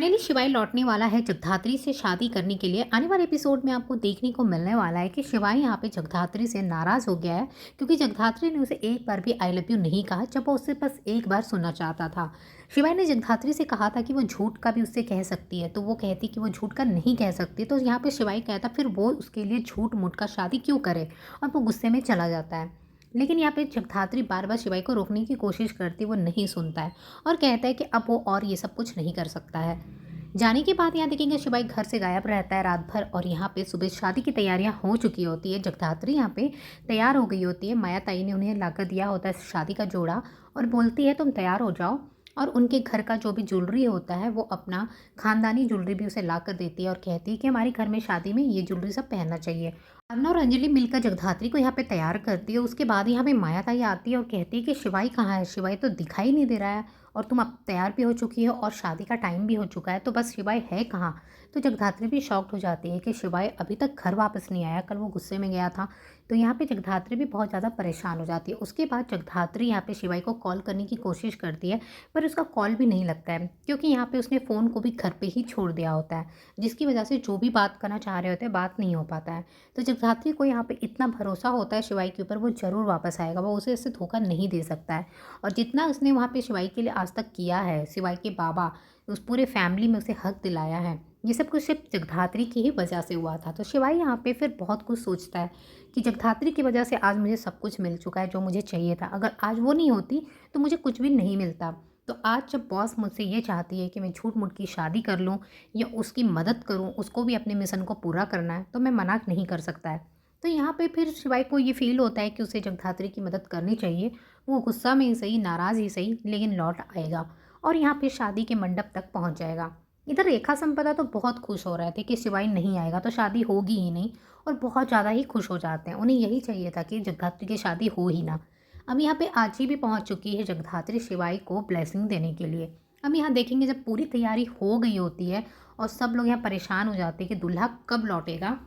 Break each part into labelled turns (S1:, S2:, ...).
S1: Finally Shivai लौटने वाला है जगधात्री से शादी करने के लिए। आने वाले एपिसोड में आपको देखने को मिलने वाला है कि शिवाई यहाँ पे जगधात्री से नाराज़ हो गया है क्योंकि जगधात्री ने उसे एक बार भी आई लव यू नहीं कहा जब वो उससे बस एक बार सुनना चाहता था। शिवाई ने जगधात्री से कहा था कि वो झूठ का भी उससे कह सकती है, तो वो कहती कि वो झूठ का नहीं कह सकती। तो यहाँ पे शिवाई कहता फिर वो उसके लिए झूठ मूठ का शादी क्यों करे, और वो गुस्से में चला जाता है। लेकिन यहाँ पे जगधात्री बार बार शिवाई को रोकने की कोशिश करती, वो नहीं सुनता है और कहता है कि अब वो और ये सब कुछ नहीं कर सकता है। जाने के बाद यहाँ देखेंगे शिवाई घर से गायब रहता है रात भर, और यहाँ पे सुबह शादी की तैयारियां हो चुकी होती है। जगधात्री यहाँ पे तैयार हो गई होती है। माया ताई ने उन्हें लाकर दिया होता है शादी का जोड़ा और बोलती है तुम तैयार हो जाओ, और उनके घर का जो भी ज्वेलरी होता है वो अपना खानदानी ज्वेलरी भी उसे ला कर देती है और कहती है कि हमारे घर में शादी में ये ज्वेलरी सब पहनना चाहिए। अरुणा और अंजलि मिलकर जगधात्री को यहाँ पे तैयार करती है। उसके बाद यहाँ पे माया ताई आती है और कहती है कि शिवाई कहाँ है, शिवाई तो दिखाई नहीं दे रहा है और तुम अब तैयार भी हो चुकी हो और शादी का टाइम भी हो चुका है, तो बस शिवाई है कहाँ। तो जगधात्री भी शॉक्ड हो जाती है कि शिवाई अभी तक घर वापस नहीं आया, कल वो गुस्से में गया था। तो यहाँ पे जगधात्री भी बहुत ज़्यादा परेशान हो जाती है। उसके बाद जगधात्री यहाँ पे शिवाई को कॉल करने की कोशिश करती है, पर उसका कॉल भी नहीं लगता है क्योंकि यहाँ पे उसने फ़ोन को भी घर पे ही छोड़ दिया होता है, जिसकी वजह से जो भी बात करना चाह रहे होते हैं बात नहीं हो पाता है। तो जगधात्री को यहाँ पे इतना भरोसा होता है शिवाई के ऊपर, वो ज़रूर वापस आएगा, वो उसे इससे धोखा नहीं दे सकता है। और जितना उसने वहाँ पे शिवाई के लिए आज तक किया है, शिवाई के बाबा उस पूरे फैमिली में उसे हक दिलाया है, ये सब कुछ सिर्फ जगधात्री की ही वजह से हुआ था। तो शिवाई यहाँ पे फिर बहुत कुछ सोचता है कि जगधात्री की वजह से आज मुझे सब कुछ मिल चुका है जो मुझे चाहिए था, अगर आज वो नहीं होती तो मुझे कुछ भी नहीं मिलता। तो आज जब बॉस मुझसे ये चाहती है कि मैं झूठ मूठ की शादी कर लूँ या उसकी मदद करूँ, उसको भी अपने मिशन को पूरा करना है, तो मैं मना नहीं कर सकता है। तो यहाँ पे फिर शिवाई को ये फील होता है कि उसे जगधात्री की मदद करनी चाहिए। वो गुस्सा में ही सही, नाराज़ ही सही, लेकिन लौट आएगा और यहाँ पे शादी के मंडप तक पहुँच जाएगा। इधर रेखा संपदा तो बहुत खुश हो रहे थे कि शिवाई नहीं आएगा तो शादी होगी ही नहीं, और बहुत ज़्यादा ही खुश हो जाते हैं। उन्हें यही चाहिए था कि जगधात्री की शादी हो ही ना। अब यहाँ पे आजी भी पहुँच चुकी है जगधात्री शिवाई को ब्लेसिंग देने के लिए। अब यहाँ देखेंगे जब पूरी तैयारी हो गई होती है और सब लोग यहाँ परेशान हो जाते हैं कि दूल्हा कब लौटेगा,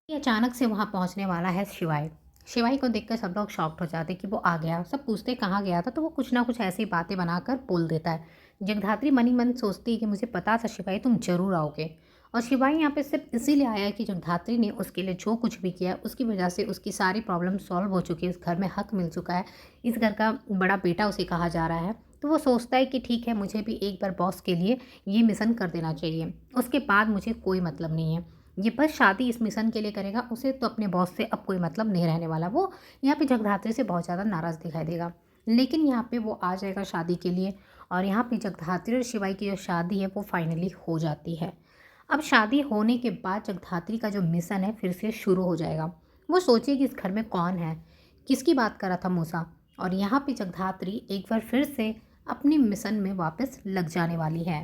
S1: ये अचानक से वहाँ पहुँचने वाला है शिवाई। शिवाई को देखकर सब लोग शॉक्ड हो जाते कि वो आ गया। सब पूछते कहाँ गया था, तो वो कुछ ना कुछ ऐसी बातें बनाकर बोल देता है। जगधात्री मन ही मन सोचती है कि मुझे पता था शिवाई तुम जरूर आओगे, और शिवाई यहाँ पे सिर्फ इसीलिए आया है कि जगधात्री ने उसके लिए जो कुछ भी किया उसकी वजह से उसकी सारी प्रॉब्लम सॉल्व हो चुकी है, इस घर में हक मिल चुका है, इस घर का बड़ा बेटा उसे कहा जा रहा है। तो वो सोचता है कि ठीक है, मुझे भी एक बार बॉस के लिए ये मिशन कर देना चाहिए, उसके बाद मुझे कोई मतलब नहीं है। ये बस शादी इस मिशन के लिए करेगा, उसे तो अपने बॉस से अब कोई मतलब नहीं रहने वाला। वो यहाँ पे जगधात्री से बहुत ज़्यादा नाराज़ दिखाई देगा, लेकिन यहाँ पे वो आ जाएगा शादी के लिए, और यहाँ पे जगधात्री और शिवाई की जो शादी है वो फाइनली हो जाती है। अब शादी होने के बाद जगधात्री का जो मिशन है फिर से शुरू हो जाएगा। वो सोचिए कि इस घर में कौन है, किसकी बात कर रहा था मूसा, और यहाँ पे जगधात्री एक बार फिर से अपने मिशन में वापस लग जाने वाली है।